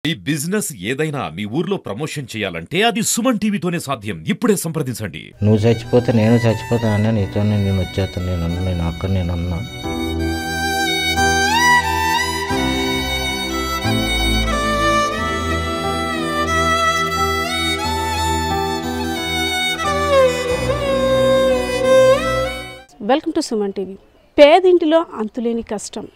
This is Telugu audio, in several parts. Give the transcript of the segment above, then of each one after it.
ఈ బిజినెస్ ఏదైనా మీ ఊర్లో ప్రమోషన్ చేయాలంటే అది సుమన్ టీవీతోనే సాధ్యం. ఇప్పుడే సంప్రదించండి. నువ్వు చచ్చిపోతే నేను చచ్చిపోతానని నీతోనే నేను వచ్చేస్తాను. నేను అక్కడ నేనున్నా. Welcome to Suman TV. పేదింటిలో అంతులేని కష్టం.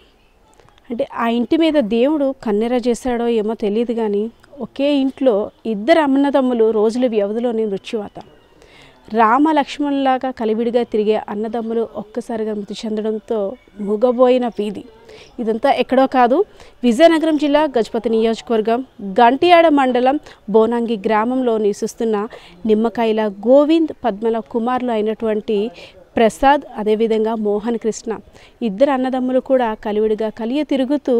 అంటే ఆ ఇంటి మీద దేవుడు కన్నెర చేశాడో ఏమో తెలియదు, కానీ ఒకే ఇంట్లో ఇద్దరు అన్నదమ్ములు రోజుల వ్యవధిలోనే మృత్యువాత. రామ లక్ష్మణులాగా కలివిడిగా తిరిగే అన్నదమ్ములు ఒక్కసారిగా మృతి చెందడంతో మూగబోయిన వీధి. ఇదంతా ఎక్కడో కాదు, విజయనగరం జిల్లా గజపతి నియోజకవర్గం గంటియాడ మండలం బోనంగి గ్రామంలో నివసిస్తున్న నిమ్మకాయల గోవింద్ పద్మల కుమారులు అయినటువంటి ప్రసాద్, అదేవిధంగా మోహన్ కృష్ణ. ఇద్దరు అన్నదమ్ములు కూడా కలివిడిగా తిరుగుతూ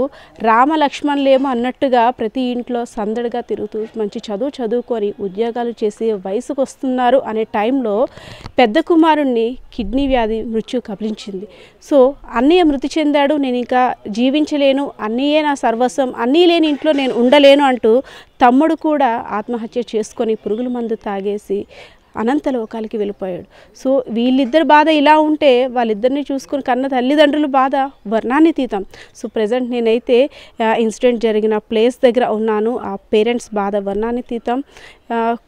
రామ లక్ష్మణులేమో అన్నట్టుగా ప్రతి ఇంట్లో సందడిగా తిరుగుతూ మంచి చదువుకొని ఉద్యోగాలు చేసి వయసుకు వస్తున్నారు అనే టైంలో పెద్ద కుమారుణ్ణి కిడ్నీ వ్యాధి మృత్యు కబలించింది. సో అన్నయ్య మృతి చెందాడు, నేను ఇంకా జీవించలేను, అన్నయ్యే నా సర్వస్వం, అన్నీ లేని ఇంట్లో నేను ఉండలేను అంటూ తమ్ముడు కూడా ఆత్మహత్య చేసుకొని పురుగుల మందు తాగేసి అనంత లోకాలకి వెళ్ళిపోయాడు. సో వీళ్ళిద్దరు బాధ ఇలా ఉంటే వాళ్ళిద్దరిని చూసుకుని కన్న తల్లిదండ్రుల బాధ వర్ణాతీతం. సో ప్రజెంట్ నేనైతే ఇన్సిడెంట్ జరిగిన ప్లేస్ దగ్గర ఉన్నాను. ఆ పేరెంట్స్ బాధ వర్ణాతీతం.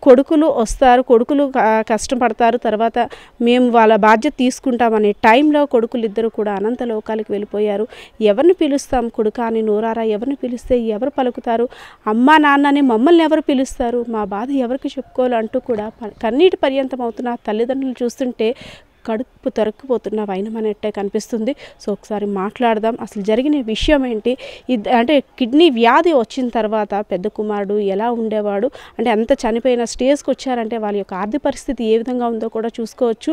కొడుకులు వస్తారు, కొడుకులు కష్టపడతారు, తర్వాత మేము వాళ్ళ బాధ్యత తీసుకుంటామనే టైంలో కొడుకులు ఇద్దరు కూడా అనంత లోకాలకు వెళ్ళిపోయారు. ఎవరిని పిలుస్తాం కొడుకా అని నోరారా, ఎవరిని పిలిస్తే ఎవరు పలుకుతారు, అమ్మ నాన్నని మమ్మల్ని ఎవరు పిలుస్తారు, మా బాధ ఎవరికి చెప్పుకోవాలి అంటూ కూడా కన్నీటి పర్యంతం అవుతున్న తల్లిదండ్రులు చూస్తుంటే కడుపు తరుక్కుపోతున్న వైనమనేట్టే కనిపిస్తుంది. సో ఒకసారి మాట్లాడదాం, అసలు జరిగిన విషయం ఏంటి. అంటే కిడ్నీ వ్యాధి వచ్చిన తర్వాత పెద్ద కుమారుడు ఎలా ఉండేవాడు, అంటే అంత చనిపోయిన స్టేజ్కి వచ్చారంటే వాళ్ళ యొక్క ఆర్థిక పరిస్థితి ఏ విధంగా ఉందో కూడా చూసుకోవచ్చు.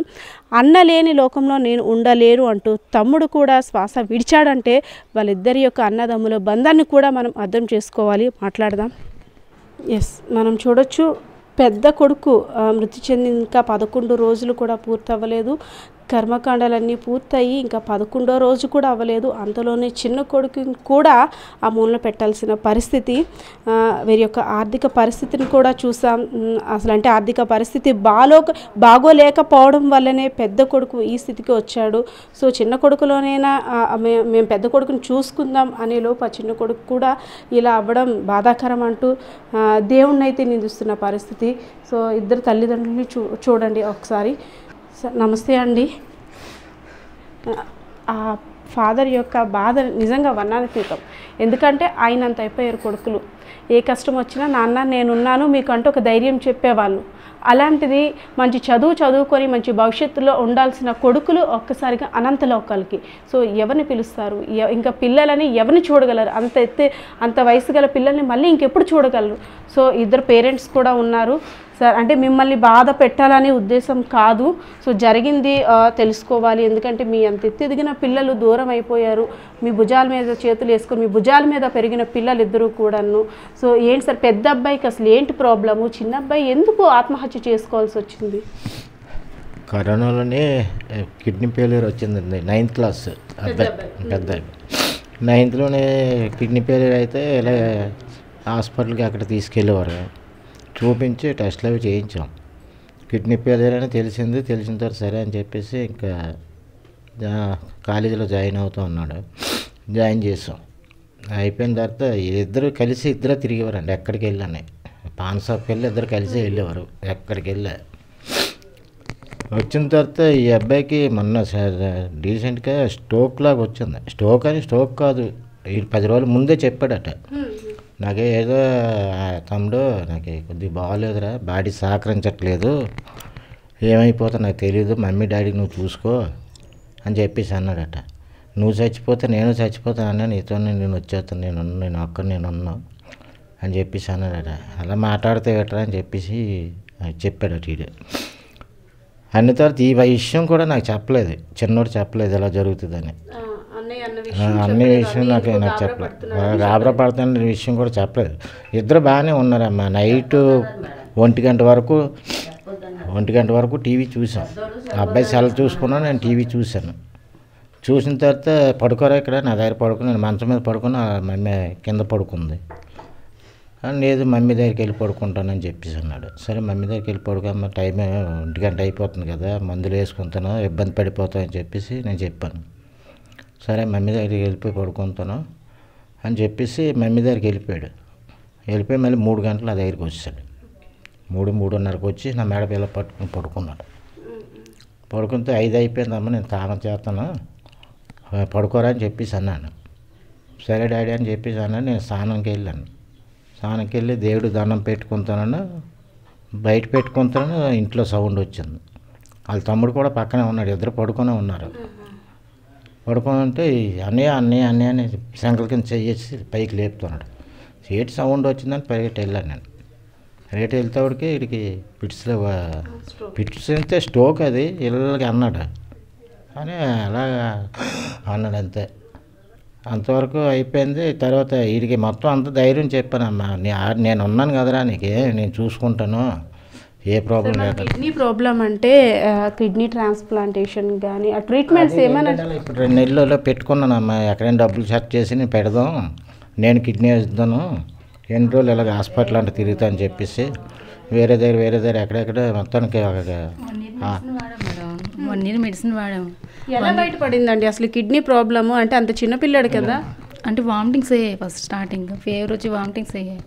అన్న లేని లోకంలో నేను ఉండలేను అంటూ తమ్ముడు కూడా శ్వాస విడిచాడంటే వాళ్ళిద్దరి యొక్క అన్నదమ్ముల బంధాన్ని కూడా మనం అర్థం చేసుకోవాలి. మాట్లాడదాం. ఎస్, మనం చూడొచ్చు పెద్ద కొడుకు మృతి చెంది ఇంకా 11 రోజులు కూడా పూర్తవ్వలేదు. కర్మకాండాలన్నీ పూర్తయి ఇంకా 11వ రోజు కూడా అవ్వలేదు. అంతలోనే చిన్న కొడుకు కూడా ఆ మూలన పెట్టాల్సిన పరిస్థితి. వీరి యొక్క ఆర్థిక పరిస్థితిని కూడా చూసాం. అసలు అంటే ఆర్థిక పరిస్థితి బాగోలేకపోవడం వల్లనే పెద్ద కొడుకు ఈ స్థితికి వచ్చాడు. సో చిన్న కొడుకులోనైనా మేము పెద్ద కొడుకుని చూసుకుందాం అనే లోపు ఆ చిన్న కొడుకు కూడా ఇలా అవ్వడం బాధాకరం అంటూ దేవుణ్ణి అయితే నిందిస్తున్న పరిస్థితి. సో ఇద్దరు తల్లిదండ్రులని చూడండి ఒకసారి. నమస్తే అండి. ఆ ఫాదర్ యొక్క బాధ నిజంగా వర్ణాతీతం. ఎందుకంటే ఆయనంత అయిపోయారు కొడుకులు. ఏ కష్టం వచ్చినా నాన్న నేనున్నాను మీకంటూ ఒక ధైర్యం చెప్పేవాళ్ళు. అలాంటిది మంచి చదువుకొని మంచి భవిష్యత్తులో ఉండాల్సిన కొడుకులు ఒక్కసారిగా అనంత లోకాలకి. సో ఎవరిని పిలుస్తారు, ఇంకా పిల్లలని ఎవరిని చూడగలరు, అంత వయసు గల పిల్లల్ని మళ్ళీ ఇంకెప్పుడు చూడగలరు. సో ఇద్దరు పేరెంట్స్ కూడా ఉన్నారు సార్. అంటే మిమ్మల్ని బాధ పెట్టాలనే ఉద్దేశం కాదు. సో జరిగింది తెలుసుకోవాలి. ఎందుకంటే మీ అంత ఎదిగిన పిల్లలు దూరం అయిపోయారు. మీ భుజాల మీద చేతులు వేసుకొని మీ భుజాల మీద పెరిగిన పిల్లలు ఇద్దరు కూడాను. సో ఏంటి సార్, పెద్ద అబ్బాయికి అసలు ఏంటి ప్రాబ్లము, చిన్న అబ్బాయి ఎందుకు ఆత్మహత్య చేసుకోవాల్సి వచ్చింది? కరోనాలోనే కిడ్నీ ఫెయిల్యూర్ వచ్చిందండి. 9th క్లాస్ అబ్బాయి, పెద్ద 9thలోనే కిడ్నీ ఫెయిల్యూర్ అయితే ఇలా హాస్పిటల్కి అక్కడ తీసుకెళ్ళేవారు. చూపించి టెస్ట్లు అవి చేయించాం. కిడ్నీ ఫెయిల్యూర్ అని తెలిసిన తర్వాత సరే అని చెప్పేసి ఇంకా కాలేజీలో జాయిన్ అవుతూ ఉన్నాడు. జాయిన్ చేసాం. అయిపోయిన తర్వాత ఇద్దరు తిరిగేవారండి. ఎక్కడికి వెళ్ళాను, పాన్ షాప్కి వెళ్ళి ఇద్దరు కలిసి వెళ్ళేవారు. ఎక్కడికి వెళ్ళా వచ్చిన తర్వాత ఈ అబ్బాయికి మొన్న రీసెంట్గా స్ట్రోక్ లాగా వచ్చింది. స్ట్రోక్ కాదు, 10 రోజుల ముందే చెప్పాడట. నాకే ఏదో తమ్ముడు నాకు కొద్దిగా బాగోలేదురా, బాడీ సహకరించట్లేదు, ఏమైపోతా నాకు తెలియదు, మమ్మీ డాడీకి నువ్వు చూసుకో అని చెప్పేసి అన్నాడట. నువ్వు చచ్చిపోతే నేను చచ్చిపోతానని నీతోనే నేను వచ్చేస్తాను, నేను అక్కడ నేనున్నా అని చెప్పేసి అన్నాడట. అలా మాట్లాడితే ఎట్రా అని చెప్పేసి చెప్పాడట. వీడు అన్న తర్వాత ఈ విషయం కూడా నాకు చెప్పలేదు, చిన్నోడు చెప్పలేదు ఇలా జరుగుతుందని. అన్ని విషయం నాకు చెప్పలేదు, గాబరా పడుతున్న విషయం కూడా చెప్పలేదు. ఇద్దరు బాగానే ఉన్నారమ్మా. నైట్ 1 గంట వరకు టీవీ చూసాం. అబ్బాయి సెల్ చూసుకున్నాను, నేను టీవీ చూశాను. చూసిన తర్వాత పడుకోరా ఇక్కడ నా దగ్గర పడుకుని, నేను మంచం మీద పడుకుని మమ్మీ కింద పడుకుంది. లేదు మమ్మీ దగ్గరికి వెళ్ళి పడుకుంటానని చెప్పేసి అన్నాడు. సరే మమ్మీ దగ్గరికి వెళ్ళి పడుకోమ్మ, టైం 1 గంట అయిపోతుంది కదా, మందులు వేసుకుంటాను, ఇబ్బంది పడిపోతానని చెప్పేసి నేను చెప్పాను. సరే మమ్మీ దగ్గరికి వెళ్ళిపోయి పడుకుంటాను అని చెప్పేసి మమ్మీ దగ్గరికి వెళ్ళిపోయి మళ్ళీ 3 గంటలు నా దగ్గరికి వచ్చాడు. 3:30కి వచ్చి నా మేడ పిల్ల పట్టుకుని పడుకున్నాడు. పడుకుంటే 5 అయిపోయిందమ్మ, నేను స్నానం చేస్తాను, పడుకోరా అని చెప్పేసి అన్నాను. సరే డాడీ అని చెప్పేసి అన్నాను. నేను స్నానంకి వెళ్ళాను. స్నానంకి వెళ్ళి దేవుడు దండం పెట్టుకుంటానని బయట పెట్టుకుంటాను, ఇంట్లో సౌండ్ వచ్చింది. వాళ్ళ తమ్ముడు కూడా పక్కనే ఉన్నాడు, ఇద్దరు పడుకునే ఉన్నారు. పడుకొని ఉంటే అన్నయ్య అని శంకల కింద చేసి పైకి లేపుతున్నాడు. ఏంటి సౌండ్ వచ్చిందని పరిగెట్టి వెళ్ళాను నేను. పరిగెట్టి వెళ్తేవాడికి వీడికి ఫిట్స్ అంటే స్ట్రోక్, అది ఇళ్ళకి అన్నాడు అని అలాగా అన్నాడు అంతే. అంతవరకు అయిపోయింది. తర్వాత వీడికి మొత్తం అంత ధైర్యం చెప్పానమ్మా, నేను ఉన్నాను కదరా నీకు, నేను చూసుకుంటాను, ఏ ప్రాబ్లం లేదు. కిడ్నీ ప్రాబ్లం అంటే కిడ్నీ ట్రాన్స్ప్లాంటేషన్ కానీ ఆ ట్రీట్మెంట్స్ ఏమైనా ఇప్పుడు 2 నెలల్లో పెట్టుకున్నానమ్మా, ఎక్కడైనా డబ్బులు సెట్ చేసి నేను పెడదాం, నేను కిడ్నీ ఇస్తాను, ఎన్ని రోజులు ఇలాగ హాస్పిటల్ అంటే తిరుగుతా అని చెప్పేసి వేరే దగ్గర ఎక్కడెక్కడ మొత్తానికి 1 year మెడిసిన్ వాడాము. ఎలా బయటపడిందండి అసలు కిడ్నీ ప్రాబ్లము? అంటే అంత చిన్నపిల్లాడు కదా. అంటే వామిటింగ్స్ అయ్యాయి ఫస్ట్ స్టార్టింగ్, ఫీవర్ వచ్చి వామిటింగ్స్ అయ్యాయి.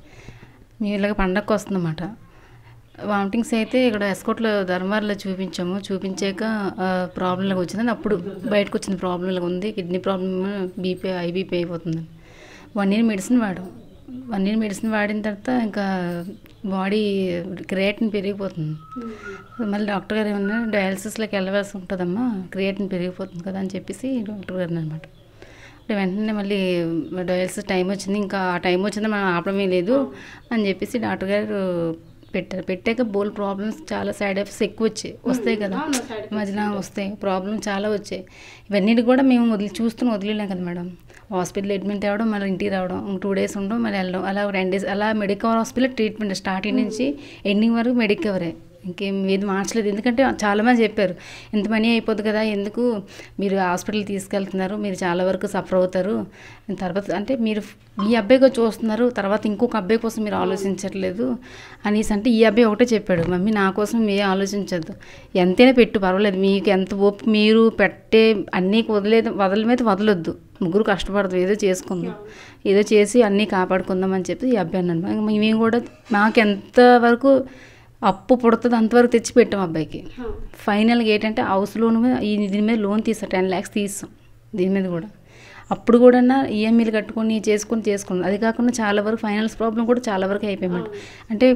మేము ఇలాగ పండగకు వస్తుందన్నమాట. వామిటింగ్స్ అయితే ఇక్కడ ఎస్కోట్లో ధర్మవరంలో చూపించాక ప్రాబ్లంలాగా వచ్చిందని అప్పుడు బయటకు వచ్చింది. ప్రాబ్లంలాగా ఉంది, కిడ్నీ ప్రాబ్లమ్, బీపీ, ఐబీపీ అయిపోతుంది. 1 year మెడిసిన్ వాడాం. 1 year మెడిసిన్ వాడిన తర్వాత ఇంకా బాడీ క్రియేటిన్ పెరిగిపోతుంది. మళ్ళీ డాక్టర్ గారు ఏమన్నా డయాలసిస్లోకి వెళ్ళవలసి ఉంటుందమ్మా, క్రియేటిన్ పెరిగిపోతుంది కదా అని చెప్పేసి డాక్టర్ గారు అనమాట. వెంటనే మళ్ళీ డయాలసిస్ టైం వచ్చింది, ఇంకా ఆ టైం వచ్చింది మనం ఆపడమే లేదు అని చెప్పేసి డాక్టర్ గారు పెట్టాక బోల్ ప్రాబ్లమ్స్, చాలా సైడ్ ఎఫెక్ట్స్ ఎక్కువ వస్తాయి కదా మధ్యలో వస్తాయి, ప్రాబ్లమ్స్ చాలా వచ్చాయి. ఇవన్నీ కూడా మేము వదిలేలేం కదా మేడం. హాస్పిటల్ అడ్మిట్ అవ్వడం, మళ్ళీ ఇంటికి రావడం, 2 days ఉండడం, మళ్ళీ వెళ్ళడం, అలా 2 days అలా మెడికవర్ హాస్పిటల్ ట్రీట్మెంట్ స్టార్టింగ్ నుంచి ఎండింగ్ వరకు మెడికవరే, ఇంకేం ఏది మార్చలేదు. ఎందుకంటే చాలామంది చెప్పారు ఇంత మనీ అయిపోద్ది కదా, ఎందుకు మీరు హాస్పిటల్ తీసుకెళ్తున్నారు, మీరు చాలా వరకు సఫర్ అవుతారు, తర్వాత అంటే మీరు మీ అబ్బాయిగా చూస్తున్నారు, తర్వాత ఇంకొక అబ్బాయి కోసం మీరు ఆలోచించట్లేదు అనేసి. అంటే ఈ అబ్బాయి ఒకటే చెప్పాడు, మమ్మీ నా కోసం మీరు ఆలోచించద్దు, ఎంతైనా పెట్టు పర్వాలేదు, మీకు ఎంత ఓపిక, మీరు పెట్టే అన్నీ వదలొద్దు, ముగ్గురు కష్టపడదు, ఏదో చేసుకుందాం, ఏదో చేసి అన్నీ కాపాడుకుందాం అని చెప్పి ఈ అబ్బాయి అన్నాను. మేము కూడా మాకు ఎంతవరకు అప్పు పుడుతుంది అంతవరకు తెచ్చి పెట్టాం అబ్బాయికి. ఫైనల్గా ఏంటంటే హౌస్ లోన్ మీద దీని మీద లోన్ తీసాం, 10 lakhs తీసాం దీని మీద కూడా. అప్పుడు కూడా ఈఎంఐలు కట్టుకొని చేసుకున్నాం. అది కాకుండా చాలా వరకు ఫైనాన్స్ ప్రాబ్లం కూడా చాలా వరకు అయిపోయామాట. అంటే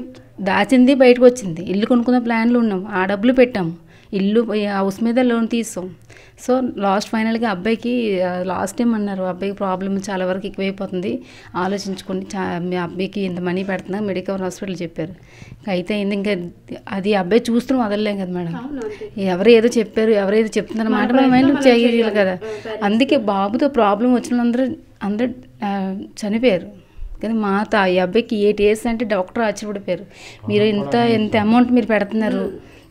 దాచింది బయటకు వచ్చింది, ఇల్లు కొనుక్కున్న ప్లాన్లు ఉన్నాం, ఆ డబ్బులు పెట్టాము, ఇల్లు హౌస్ మీద లోన్ తీసాం. సో ఫైనల్గా అబ్బాయికి లాస్ట్ టైం అన్నారు, అబ్బాయికి ప్రాబ్లమ్ చాలా వరకు ఎక్కువైపోతుంది, ఆలోచించుకోండి, మీ అబ్బాయికి ఇంత మనీ పెడుతున్నా మెడికవర్ హాస్పిటల్ చెప్పారు. అయితే ఇంకా అది అబ్బాయి చూస్తూ వదలలేం కదా మేడం. ఎవరు ఏదో చెప్పారు, ఎవరేదో చెప్తున్నారు మాట మన మైండ్ చేయాలి కదా. అందుకే బాబుతో ప్రాబ్లం వచ్చిన అందరూ చనిపోయారు. కానీ ఈ అబ్బాయికి 8 years అంటే డాక్టర్ ఆశ్చర్యపడిపోయారు, మీరు ఎంత అమౌంట్ మీరు పెడుతున్నారు,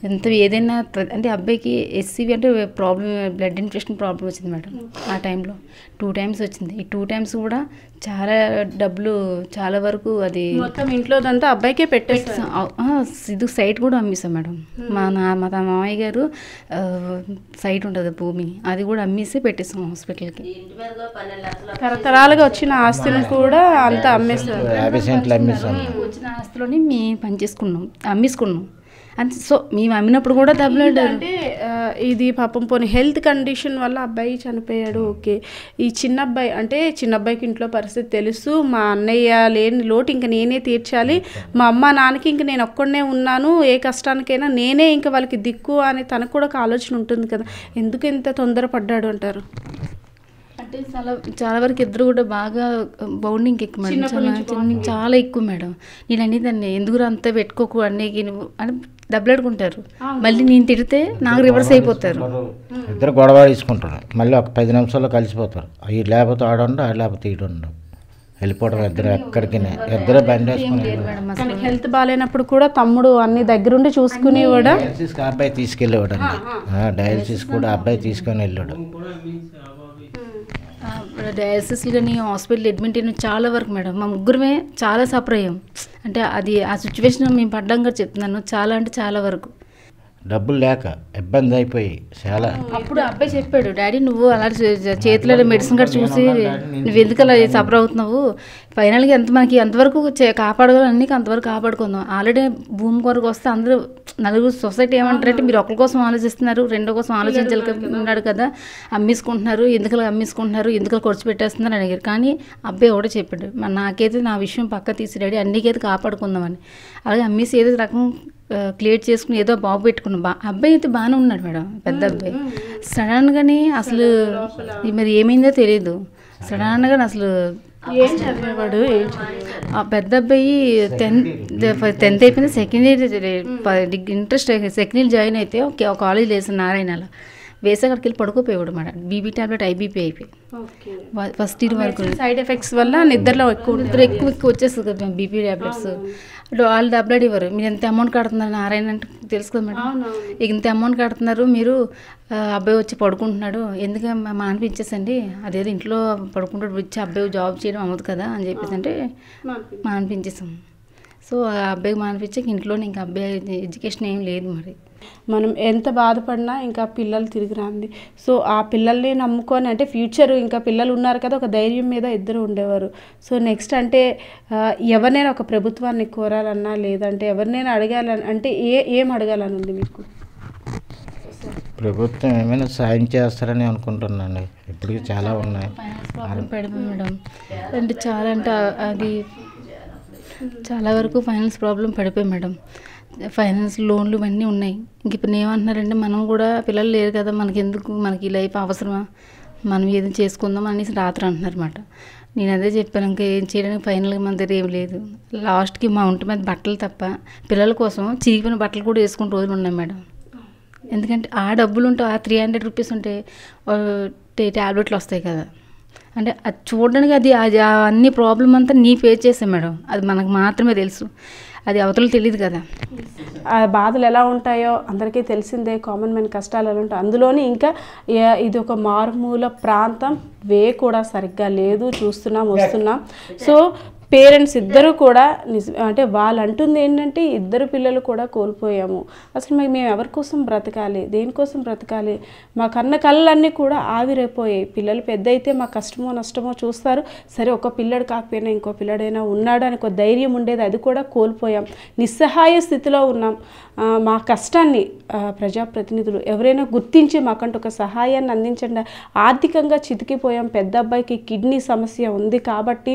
ఎంత ఏదైనా అంటే అబ్బాయికి ఎస్సీవి అంటే ప్రాబ్లం, బ్లడ్ ఇన్ఫెక్షన్ ప్రాబ్లం వచ్చింది మేడం. ఆ టైంలో 2 times వచ్చింది. ఈ 2 times కూడా చాలా డబ్బులు, చాలా వరకు అది మొత్తం ఇంట్లోదంతా అబ్బాయికే పెట్టేస్తాం. ఇది సైట్ కూడా అమ్మేసాం మేడం. మా మామయ్య గారు సైట్ ఉంటుంది భూమి, అది కూడా అమ్మేసి పెట్టేస్తాం హాస్పిటల్కి. తరతరాలుగా వచ్చిన ఆస్తులను కూడా అంతా అమ్మేస్తాం. వచ్చిన ఆస్తులని మేము పనిచేసుకున్నాం, అమ్మేసుకున్నాం. అండ్ సో మేము అమ్మినప్పుడు కూడా డబ్బులు అంటే ఇది పాపం పోనీ హెల్త్ కండిషన్ వల్ల అబ్బాయి చనిపోయాడు, ఓకే. ఈ చిన్న అబ్బాయికి ఇంట్లో పరిస్థితి తెలుసు, మా అన్నయ్య లేని లోటు ఇంకా నేనే తీర్చాలి, మా అమ్మ నాన్నకి ఇంక నేను ఒక్కడనే ఉన్నాను, ఏ కష్టానికైనా నేనే ఇంకా వాళ్ళకి దిక్కు అని తనకు కూడా ఒక ఆలోచన ఉంటుంది కదా, ఎందుకు ఇంత తొందరపడ్డాడు అంటారు? అంటే చాలా వరకు ఇద్దరు కూడా బాగా బౌండింగ్ ఎక్కువ మేడం, చాలా ఎక్కువ మేడం. నేను అనేదాన్ని ఎందుకు అంతా పెట్టుకోకు అన్నయ్యకి అని దెబ్బలాడుకుంటారు, మళ్ళీ నేను తిడితే నాకు రివర్స్ అయిపోతారు, ఇద్దరు గొడవ తీసుకుంటారు, మళ్ళీ ఒక 10 నిమిషాల్లో కలిసిపోతారు. అవి లేకపోతే ఆడండు, ఆడ లేకపోతే ఈడుండు, వెళ్ళిపోవడం ఇద్దరు ఎక్కడికి, ఇద్దరు బండి వేసుకుని. హెల్త్ బాగాలేనప్పుడు కూడా తమ్ముడు అన్ని దగ్గరుండి చూసుకుని కూడా అబ్బాయి తీసుకెళ్ళేవాడు అండి, డయాలసిస్ కూడా అబ్బాయి తీసుకొని వెళ్ళాడు. డయాలసిస్లు కానీ హాస్పిటల్ అడ్మిట్ అయిన చాలా వరకు మేడం మా ముగ్గురమే చాలా సఫర్ అయ్యాం. అంటే అది ఆ సిచ్యువేషన్ మేము పడ్డాం కూడా చెప్తున్నాను. చాలా అంటే చాలా వరకు డబ్బులు లేక ఇబ్బంది అయిపోయి చాలా. అప్పుడు అబ్బాయి చెప్పాడు, డాడీ నువ్వు అలా చేతిలో మెడిసిన్ కూడా చూసి నువ్వు ఎందుకు అలా సఫర్ అవుతున్నావు, ఫైనల్గా మనకి ఎంతవరకు కాపాడుకోవాలి అన్నీ అంతవరకు కాపాడుకుందాం. ఆల్రెడీ భూమి కొరకు వస్తే అందరూ నలుగురు సొసైటీ ఏమంటారంటే మీరు ఒకరి కోసం ఆలోచిస్తున్నారు, రెండో కోసం ఆలోచించాలి ఉన్నాడు కదా, అమ్మేసుకుంటున్నారు, ఎందుకు అమ్మేసుకుంటున్నారు, ఎందుకు ఖర్చు పెట్టేస్తున్నారు అని అడిగారు. కానీ అబ్బాయి కూడా చెప్పాడు, నాకైతే నా విషయం పక్క తీసి డాడీ అన్నికైతే కాపాడుకుందామని. అలాగే అమ్మేసి ఏదో రకం క్లియర్ చేసుకుని ఏదో బాబు పెట్టుకున్నాం. అబ్బాయి అయితే బాగానే ఉన్నాడు మేడం, పెద్ద అబ్బాయి. సడన్గానే అసలు మరి ఏమైందో తెలియదు. సడన్గా అసలు ఆ పెద్ద అబ్బాయి 10th అయిపోయింది, second year interest second year join అయితే ఒక కాలేజ్ వేసాను నారాయణలో. వేసే అక్కడికి వెళ్ళి పడుకోపోయాడు మేడం. బీపీ టాబ్లెట్ ఐబీపీ అయిపోయి ఫస్ట్ ఇయర్ వరకు సైడ్ ఎఫెక్ట్స్ వల్ల నిద్రలో ఎక్కువ వచ్చేస్తుంది కదా బీపీ టాబ్లెట్స్. వాళ్ళు డబ్బులు ఇవ్వరు, మీరు ఎంత అమౌంట్ కడుతున్నారు నారాయణ అంటే తెలుసు కదా మేడం, ఇంత అమౌంట్ కడుతున్నారు మీరు, అబ్బాయి వచ్చి పడుకుంటున్నాడు ఎందుకు మానిపించేసండి, అదేదో ఇంట్లో పడుకుంటాడు వచ్చి అబ్బాయి జాబ్ చేయడం అవ్వదు కదా అని చెప్పేసి అంటే మానిపించేసాం. సో ఆ అబ్బాయికి మానిపించాక ఇంట్లోనే ఇంకా అబ్బాయి ఎడ్యుకేషన్ ఏం లేదు. మరి మనం ఎంత బాధపడినా ఇంకా పిల్లలు తిరిగి రాంది. సో ఆ పిల్లల్ని నమ్ముకొని అంటే ఫ్యూచర్ ఇంకా పిల్లలు ఉన్నారు కదా, ఒక ధైర్యం మీద ఇద్దరు ఉండేవారు. సో నెక్స్ట్ అంటే ఎవరినైనా ఒక ప్రభుత్వాన్ని కోరాలన్నా లేదంటే ఎవరినైనా అడగాలని అంటే ఏం అడగాలని ఉంది మీకు? ప్రభుత్వం ఏమైనా సాయం చేస్తారని అనుకుంటున్నాను. ఇప్పటికీ చాలా ఉన్నాయి మేడం. అంటే చాలా అంటే అది చాలా వరకు ఫైనాన్స్ ప్రాబ్లం పడిపోయి మేడం. ఫైనాన్స్ లోన్లు ఇవన్నీ ఉన్నాయి. ఇంక ఇప్పుడు ఏమంటున్నారంటే మనం కూడా పిల్లలు లేరు కదా, మనకి ఎందుకు, మనకి లైఫ్ అవసరమా, మనం ఏదో చేసుకుందాం అనేసి రాత్రి అంటున్నారు అన్నమాట. నేను అదే చెప్పాను, ఇంకా ఏం చేయడానికి ఫైనల్గా మన దగ్గర ఏం లేదు. లాస్ట్కి మా ఒంటి మీద బట్టలు తప్ప పిల్లల కోసం చీపిన బట్టలు కూడా వేసుకునే రోజులు ఉన్నాయి మేడం. ఎందుకంటే ఆ డబ్బులు ఉంటే ఆ 300 రూపీస్ ఉంటే ట్యాబ్లెట్లు వస్తాయి కదా. అంటే అది చూడడానికి అది అన్ని ప్రాబ్లం అంతా నీ ఫేస్ చేసాం మేడం, అది మనకు మాత్రమే తెలుసు, అది అవతలకు తెలియదు కదా. ఆ బాధలు ఎలా ఉంటాయో అందరికీ తెలిసిందే, కామన్ మ్యాన్ కష్టాలు ఎలా ఉంటాయి. అందులోని ఇంకా ఇది ఒక మారుమూల ప్రాంతం, వే కూడా సరిగ్గా లేదు, చూస్తున్నాం వస్తున్నాం. సో పేరెంట్స్ ఇద్దరు కూడా అంటే వాళ్ళు అంటుంది ఏంటంటే ఇద్దరు పిల్లలు కూడా కోల్పోయాము, అసలు మేము ఎవరి కోసం బ్రతకాలి, దేనికోసం బ్రతకాలి, మా కన్న కళ్ళన్నీ కూడా ఆవిరైపోయాయి. పిల్లలు పెద్ద అయితే మా కష్టమో నష్టమో చూస్తారు, సరే ఒక పిల్లడు కాకపోయినా ఇంకో పిల్లడైనా ఉన్నాడు అని ఒక ధైర్యం ఉండేది, అది కూడా కోల్పోయాం. నిస్సహాయ స్థితిలో ఉన్నాం. మా కష్టాన్ని ప్రజాప్రతినిధులు ఎవరైనా గుర్తించి మాకంటూ ఒక సహాయాన్ని అందించండి. ఆర్థికంగా చితికిపోయాం. పెద్ద అబ్బాయికి కిడ్నీ సమస్య ఉంది కాబట్టి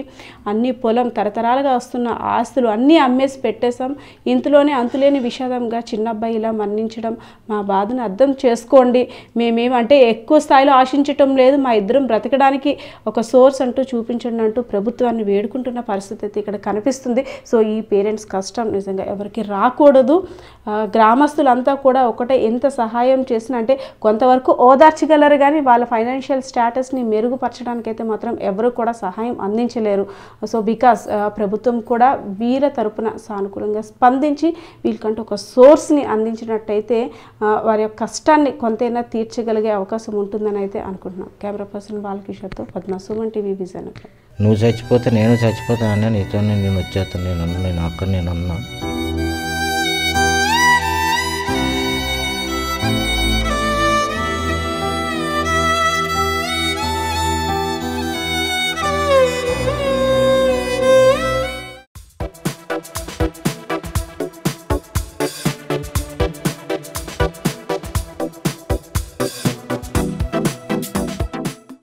అన్ని పొలం తరతరాలుగా వస్తున్న ఆస్తులు అన్నీ అమ్మేసి పెట్టేశాం. ఇంతలోనే అంతులేని విషాదంగా చిన్న అబ్బాయి ఇలా మరణించడం, మా బాధను అర్థం చేసుకోండి. మేమేమంటే ఎక్కువ స్థాయిలో ఆశించటం లేదు, మా ఇద్దరం బ్రతకడానికి ఒక సోర్స్ అంటూ చూపించండి అంటూ ప్రభుత్వాన్ని వేడుకుంటున్న పరిస్థితి అయితే ఇక్కడ కనిపిస్తుంది. సో ఈ పేరెంట్స్ కష్టం నిజంగా ఎవరికి రాకూడదు. గ్రామస్తులంతా కూడా ఒకటే ఎంత సహాయం చేసినా అంటే కొంతవరకు ఓదార్చగలరు, కానీ వాళ్ళ ఫైనాన్షియల్ స్టేటస్ని మెరుగుపరచడానికి అయితే మాత్రం ఎవరు కూడా సహాయం అందించలేరు. సో బికాస్ ప్రభుత్వం కూడా వీళ్ళ తరపున సానుకూలంగా స్పందించి వీళ్ళకంటూ ఒక సోర్స్ని అందించినట్టయితే వారి యొక్క కష్టాన్ని కొంతైనా తీర్చగలిగే అవకాశం ఉంటుందని అయితే అనుకుంటున్నాం. కెమెరా పర్సన్ బాలకిషోర్తో పద్మ, సుమన్ టీవీ, విజయనగరం. నువ్వు చచ్చిపోతే నేను చచ్చిపోతానన్నా, నీతో నేను వచ్చేస్తాను, నేను అక్కడ నేనున్నా.